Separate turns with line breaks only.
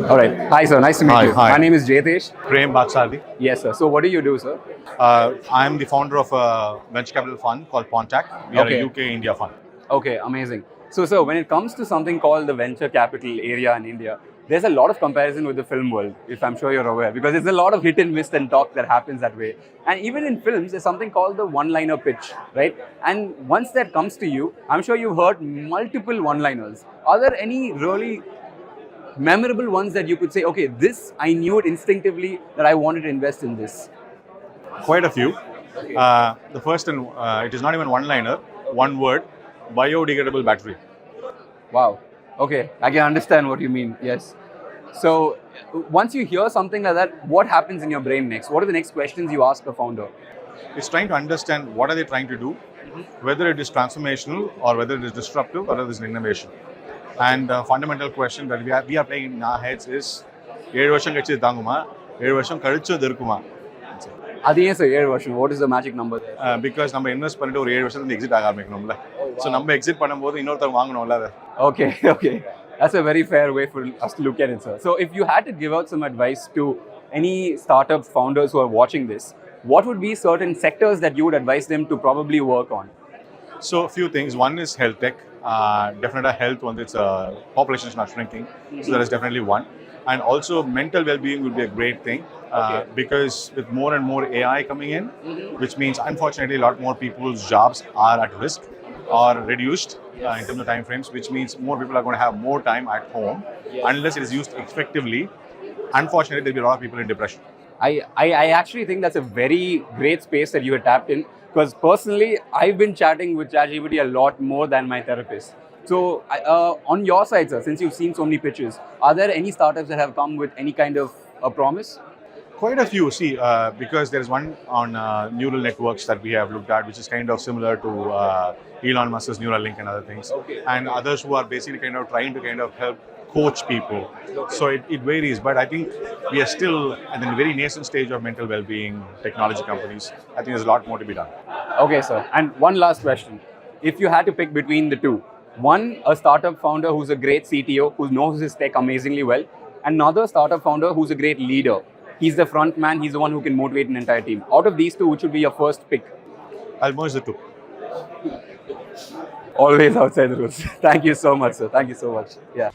All right. Hi, sir. Nice to meet you.
Hi.
My name is Jaytesh.
Prem Baksardi.
Yes, sir. So, what do you do, sir?
I am the founder of a venture capital fund called Pontac. We are
Okay.
a UK India fund.
Okay, amazing. So, sir, when it comes to something called the venture capital area in India, there's a lot of comparison with the film world, if I'm sure you're aware, because there's a lot of hit and miss and talk that happens that way. And even in films, there's something called the one-liner pitch, right? And once that comes to you, I'm sure you've heard multiple one-liners. Are there any really memorable ones that you could say, okay, this, I knew it instinctively that I wanted to invest in this?
Quite a few. The first, and it is not even one-liner, one word, biodegradable battery.
Wow. Okay, I can understand what you mean. Yes. So once you hear something like that, what happens in your brain next? What are the next questions you ask the founder?
It's trying to understand what are they trying to do, whether it is transformational or whether it is disruptive or whether it is an innovation. And the fundamental question that we are playing in our heads is, 7 வருஷம் கழிச்சு தாங்குமா 7 வருஷம் கழிச்சு அது இருக்குமா?
அது ஏன் sir 7 வருஷம்? What is the magic number?
Because நம்ம இன்வெஸ்ட் பண்ணிட்டு ஒரு 7 வருஷத்துல எக்ஸிட் ஆக ஆரம்பிக்கணும்ல. So நம்ம எக்ஸிட் பண்ணும்போது இன்னொருத்தர் வாங்கணும்ல அதை.
Okay, okay. That's a very fair way for us to look at it, sir. So if you had to give out some advice to any startup founders who are watching this, what would be certain sectors that you would advise them to probably work on?
So a few things. One is health tech. Definitely health once its population is not shrinking. So that is definitely one. And also mental well-being would be a great thing because with more and more AI coming in, which means unfortunately a lot more people's jobs are at risk or reduced in terms of time frames, which means more people are going to have more time at home unless it is used effectively. Unfortunately, there will be a lot of people in depression.
I actually think that's a very great space that you have tapped in, because personally, I've been chatting with ChatGPT a lot more than my therapist. So, on your side, sir, since you've seen so many pitches, are there any startups that have come with any kind of a promise?
Quite a few. See, because there is one on neural networks that we have looked at, which is kind of similar to Elon Musk's Neuralink and other things.
Okay.
And others who are basically kind of trying to kind of help coach people.
Okay.
So it varies, but I think we are still at the very nascent stage of mental well-being technology companies. I think there's a lot more to be done.
Okay, sir. And one last question. If you had to pick between the two, one, a startup founder who's a great CTO, who knows his tech amazingly well, another startup founder who's a great leader. He's the front man, he's the one who can motivate an entire team. Out of these two, which would be your first pick?
I'll merge the two.
Always outside the rules. Thank you so much, sir. Thank you so much. Yeah.